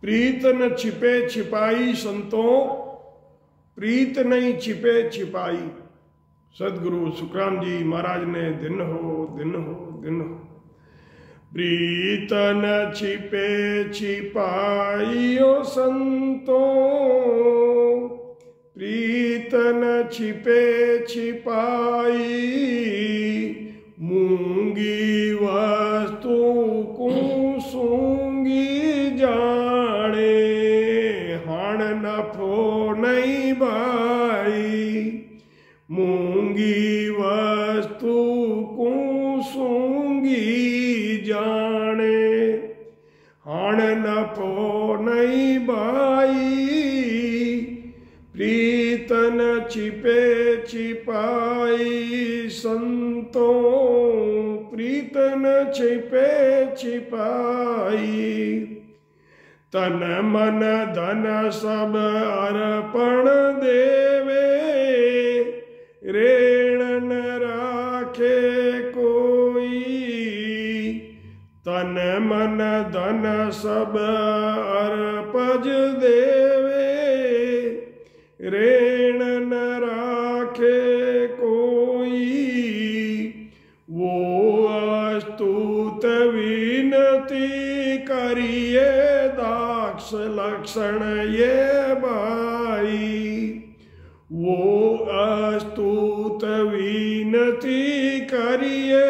प्रीत न छिपे छिपाई संतों, प्रीत नहीं छिपे छिपाई। सदगुरु सुखराम जी महाराज ने दिन हो दिन हो दिन हो। प्रीत न छिपे छिपाई ओ संतों, प्रीत न छिपे छिपाई। मूंगी वस्तु को सूंगी जाने, हाण नफो नहीं भाई। मूंगी वस्तु को सूंगी जाने, हाण नफो नहीं भाई। प्रीत न छिपे छिपाई संतों, प्रीत न छिपे छिपाई। तन मन धन सब अर्पण देवे, ऋण न राखे कोई। तन मन धन सब अर्पज देवे, ऋण न राखे कोई। वो अस्तुत विनती करिए, दाक्ष लक्षण ये भाई। वो अस्तुत विनती करिए,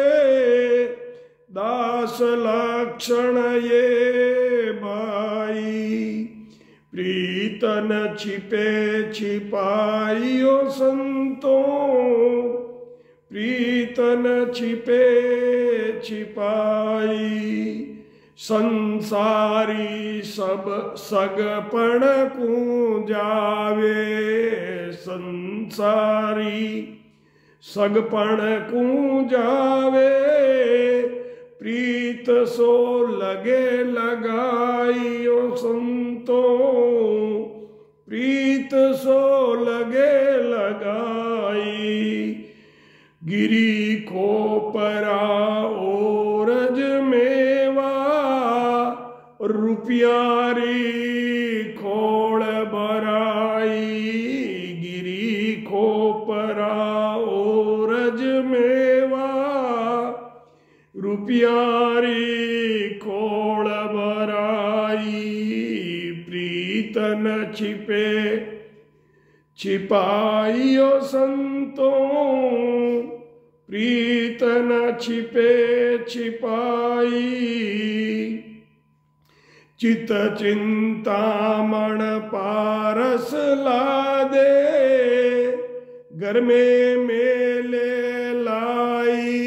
दास लक्षण ये भाई। प्रीत न छिपे छिपाई ओ संतों, प्रीत न छिपे छिपाई। संसारी सब सगपण को जावे, संसारी सगपण को जावे। प्रीत सो लगे लगाई ओ संतों, प्रीत सो लगे लगाई। गिरी को परा ओरज मेवा, रुपयारी खोड़ बराई। गिरी को परा ओरज मेवा, रुपयारी खोड़ बराई। प्रीत न छिपे छिपाई ओ संतों, प्रीत न छिपे छिपाई। चित चिंतामण पारस लादे, घर में मेले लाई।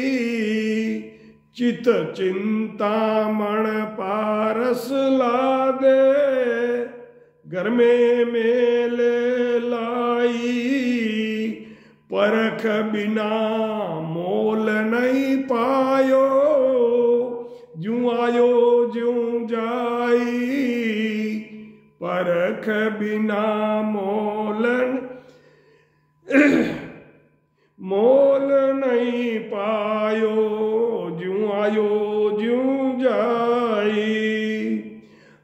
चित चिंतामण पारस लादे, घर में मेले लाई। परख बिना मोल नहीं पायो, ज्यों आयो ज्यों जाई। परख बिना मोल नहीं पायो, ज्यों आयो ज्यों जाई।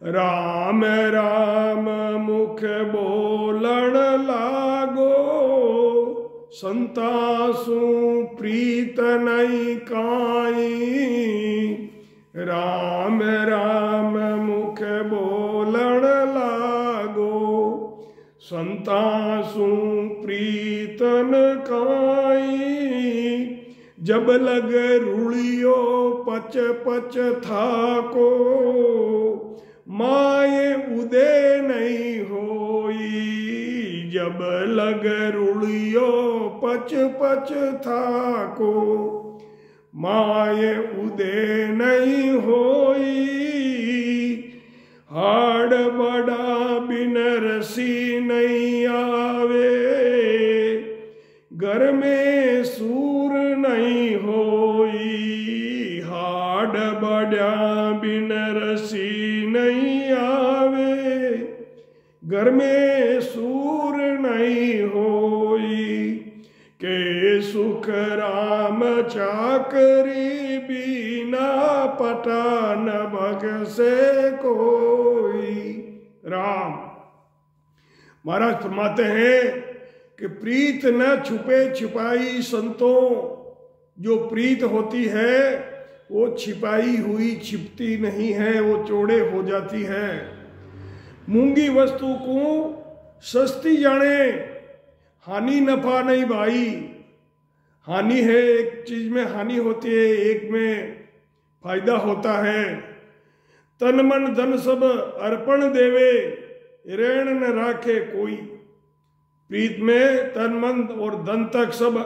राम राम मुख बोलन लागो, संतासु प्रीत नहीं काई। राम राम मुख बोलन लागो, संतासु प्रीत न काई। जब लग रुलियो पच पच थाको, माये उदय नहीं होई। जब लग रुलियो पच पच थाको, माये उदय नहीं होई। हाड़ बड़ा बिन रसी नहीं आवे, घर में सूर नहीं होई। हाड़ बड़ा बिन रसी नहीं आवे, घर में सूर नहीं होई। के सुख राम चाकरी बिना, पटा न भग से कोई। राम। महाराज फरमाते हैं कि प्रीत न छुपे छिपाई संतों, जो प्रीत होती है वो छिपाई हुई छिपती नहीं है, वो चौड़े हो जाती है। मूंगी वस्तु को सस्ती जाने, हानि नफा नहीं भाई। हानि है, एक चीज में हानि होती है, एक में फायदा होता है। तन मन धन सब अर्पण देवे, ऋण न राखे कोई। प्रीत में तन मन और धन तक सब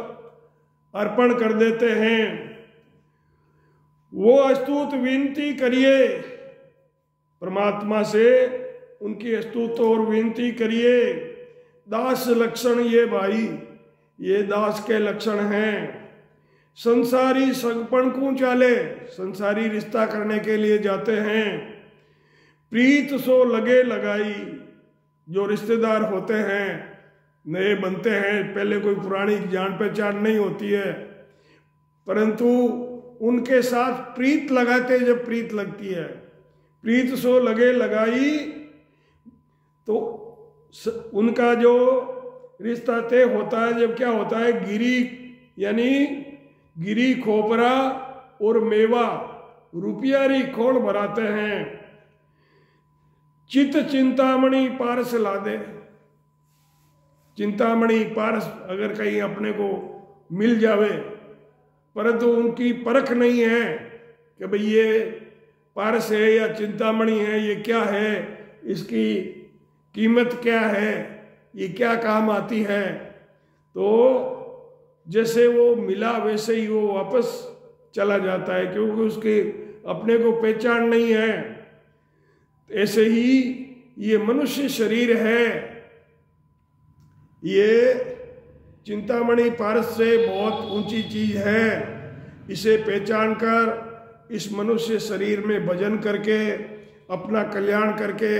अर्पण कर देते हैं। वो अस्तुत विनती करिए परमात्मा से, उनकी अस्तुत और विनती करिए। दास लक्षण ये भाई, ये दास के लक्षण हैं। संसारी संगपण को चाले, संसारी रिश्ता करने के लिए जाते हैं। प्रीत सो लगे लगाई, जो रिश्तेदार होते हैं, नए बनते हैं, पहले कोई पुरानी जान पहचान नहीं होती है, परंतु उनके साथ प्रीत लगाते, जब प्रीत लगती है, प्रीत सो लगे लगाई, तो उनका जो रिश्ता तय होता है। जब क्या होता है, गिरी यानी गिरी खोपरा और मेवा रुपयारी खोल भराते हैं। चित चिंतामणि पारस ला दे, चिंतामणि पारस अगर कहीं अपने को मिल जावे, परंतु उनकी परख नहीं है कि भाई ये पारस है या चिंतामणि है, ये क्या है, इसकी कीमत क्या है, ये क्या काम आती है। तो जैसे वो मिला वैसे ही वो वापस चला जाता है, क्योंकि उसके अपने को पहचान नहीं है। ऐसे ही ये मनुष्य शरीर है, ये चिंतामणि पारस से बहुत ऊंची चीज है। इसे पहचान कर इस मनुष्य शरीर में भजन करके अपना कल्याण करके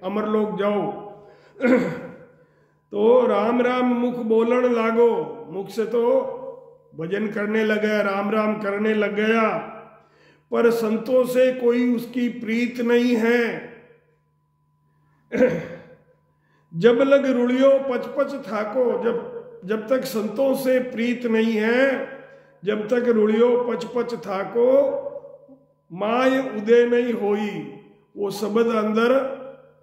अमरलोक जाओ। तो राम राम मुख बोलन लागो, मुख से तो भजन करने लगा, राम राम करने लग गया, पर संतों से कोई उसकी प्रीत नहीं है। जब लग रुड़ियो पचपच थाको, जब तक संतों से प्रीत नहीं है, जब तक रुड़ियो पचपच थाको, माय उदय नहीं होई, वो शब्द अंदर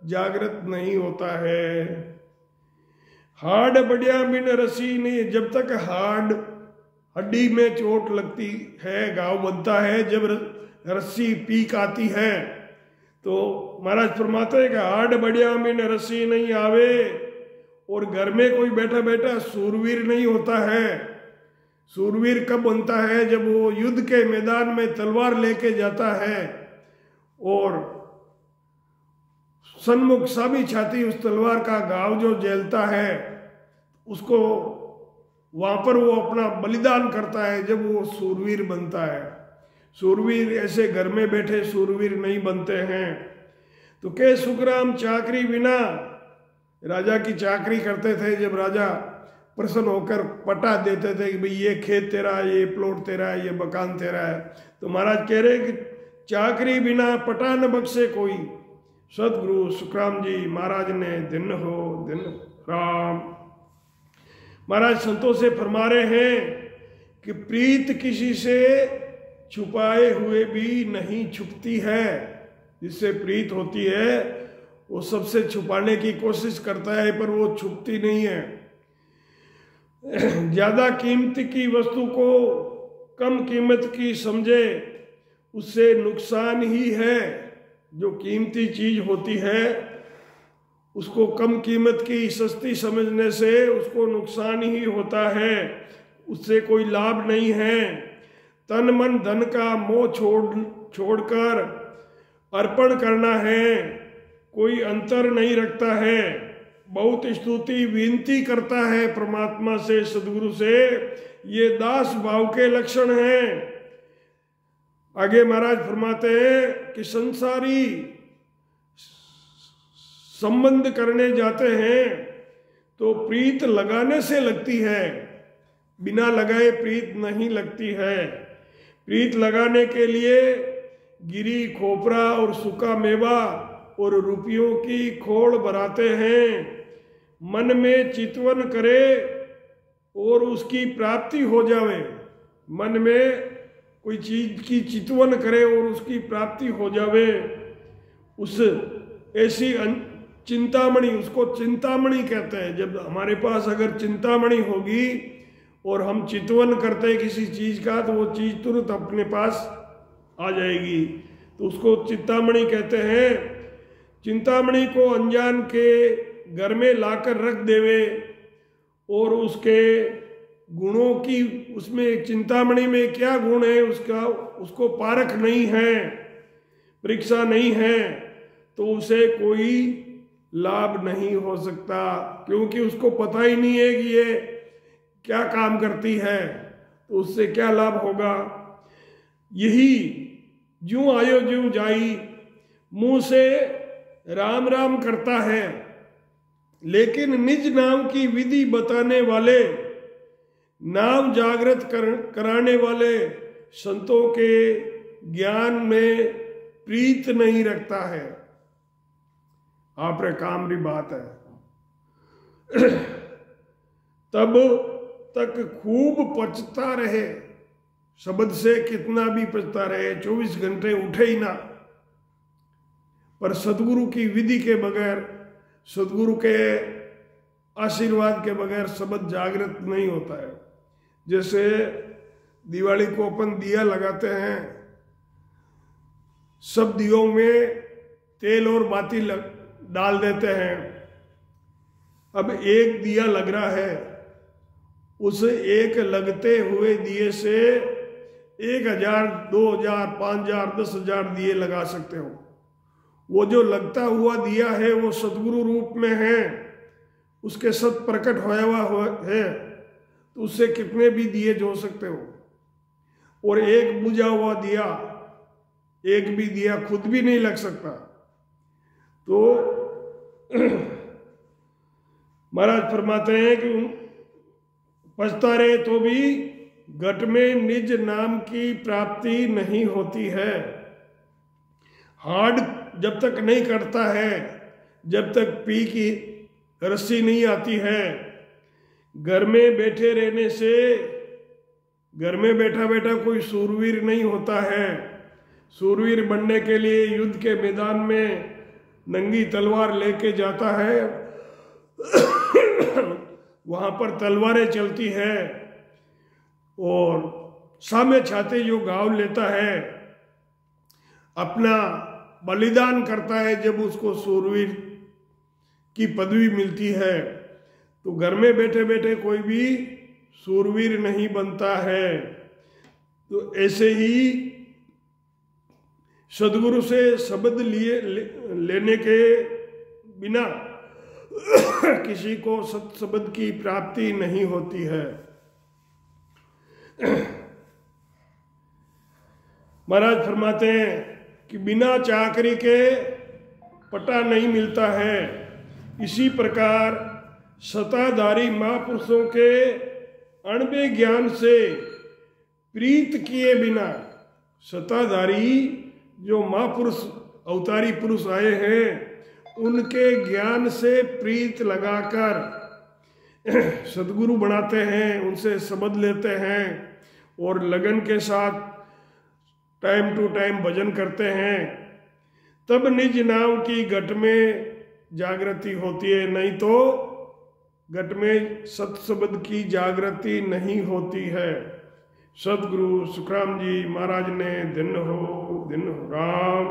जागृत नहीं होता है। हाड बढ़िया बिन रसी नहीं, जब तक हाड हड्डी में चोट लगती है, घाव बनता है, जब रस्सी पीक आती है, तो महाराज फरमाते हैं कि हाड बढ़िया बिन रस्सी नहीं आवे। और घर में कोई बैठा बैठा सूरवीर नहीं होता है। सूरवीर कब बनता है, जब वो युद्ध के मैदान में तलवार लेके जाता है और सन्मुख साबी छाती उस तलवार का घाव जो झेलता है, उसको वहां पर वो अपना बलिदान करता है, जब वो सूरवीर बनता है। सूरवीर ऐसे घर में बैठे सूरवीर नहीं बनते हैं। तो के सुखराम चाकरी बिना, राजा की चाकरी करते थे, जब राजा प्रसन्न होकर पटा देते थे कि भाई ये खेत तेरा है, ये प्लॉट तेरा है, ये मकान तेरा है, तो महाराज कह रहे कि चाकरी बिना पटा न बख्शे कोई। सदगुरु सुखराम जी महाराज ने दिन हो दिन राम। महाराज संतों से फरमा रहे हैं कि प्रीत किसी से छुपाए हुए भी नहीं छुपती है। जिससे प्रीत होती है वो सबसे छुपाने की कोशिश करता है, पर वो छुपती नहीं है। ज्यादा कीमत की वस्तु को कम कीमत की समझे, उससे नुकसान ही है। जो कीमती चीज होती है उसको कम कीमत की सस्ती समझने से उसको नुकसान ही होता है, उससे कोई लाभ नहीं है। तन मन धन का मोह छोड़कर अर्पण करना है, कोई अंतर नहीं रखता है। बहुत स्तुति विनती करता है परमात्मा से, सदगुरु से, ये दास भाव के लक्षण हैं। आगे महाराज फरमाते हैं कि संसारी संबंध करने जाते हैं तो प्रीत लगाने से लगती है, बिना लगाए प्रीत नहीं लगती है। प्रीत लगाने के लिए गिरी खोपरा और सूखा मेवा और रुपयों की खोड़ भराते हैं। मन में चितवन करे और उसकी प्राप्ति हो जावे। मन में कोई चीज की चितवन करे और उसकी प्राप्ति हो जावे, उस ऐसी चिंतामणि, उसको चिंतामणि कहते हैं। जब हमारे पास अगर चिंतामणि होगी और हम चितवन करते हैं किसी चीज का, तो वो चीज तुरंत अपने पास आ जाएगी, तो उसको चिंतामणि कहते हैं। चिंतामणि को अनजान के घर में लाकर रख देवे और उसके गुणों की, उसमें चिंतामणि में क्या गुण है उसको पारख नहीं है, परीक्षा नहीं है, तो उसे कोई लाभ नहीं हो सकता, क्योंकि उसको पता ही नहीं है कि ये क्या काम करती है, तो उससे क्या लाभ होगा। यही ज्यों आयो ज्यों जाई, मुंह से राम राम करता है, लेकिन निज नाम की विधि बताने वाले, नाम जागृत कराने वाले संतों के ज्ञान में प्रीत नहीं रखता है। आप रे काम री बात है। तब तक खूब पचता रहे, शब्द से कितना भी पचता रहे, 24 घंटे उठे ही ना, पर सदगुरु की विधि के बगैर, सदगुरु के आशीर्वाद के बगैर शब्द जागृत नहीं होता है। जैसे दिवाली को अपन दिया लगाते हैं, सब दियों में तेल और बाती डाल देते हैं। अब एक दिया लग रहा है, उस एक लगते हुए दिए से 1000, 2000, 5000, 10,000 दिए लगा सकते हो। वो जो लगता हुआ दिया है वो सदगुरु रूप में है, उसके सत प्रकट होया हुआ है, तो उससे कितने भी दिए जो सकते हो। और एक बुझा हुआ दिया, एक भी दिया खुद भी नहीं लग सकता। तो महाराज फरमाते हैं कि पछता रहे तो भी घट में निज नाम की प्राप्ति नहीं होती है। हार्ड जब तक नहीं करता है, जब तक पी की रस्सी नहीं आती है, घर में बैठे रहने से, घर में बैठा बैठा कोई सूरवीर नहीं होता है। सूरवीर बनने के लिए युद्ध के मैदान में नंगी तलवार लेके जाता है, वहां पर तलवारें चलती है और सामे छाते जो घाव लेता है, अपना बलिदान करता है, जब उसको सूरवीर की पदवी मिलती है। तो घर में बैठे बैठे कोई भी सूरवीर नहीं बनता है। तो ऐसे ही सदगुरु से शब्द लेने के बिना किसी को सत शब्द की प्राप्ति नहीं होती है। महाराज फरमाते हैं कि बिना चाकरी के पटा नहीं मिलता है। इसी प्रकार सताधारी महापुरुषों के अणबे ज्ञान से प्रीत किए बिना, सताधारी जो महापुरुष अवतारी पुरुष आए हैं, उनके ज्ञान से प्रीत लगाकर सदगुरु बनाते हैं, उनसे शब्द लेते हैं और लगन के साथ टाइम टू टाइम भजन करते हैं, तब निज नाम की घट में जागृति होती है। नहीं तो घट में सत शब्द की जागृति नहीं होती है। सदगुरु सुखराम जी महाराज ने दिन हो राम।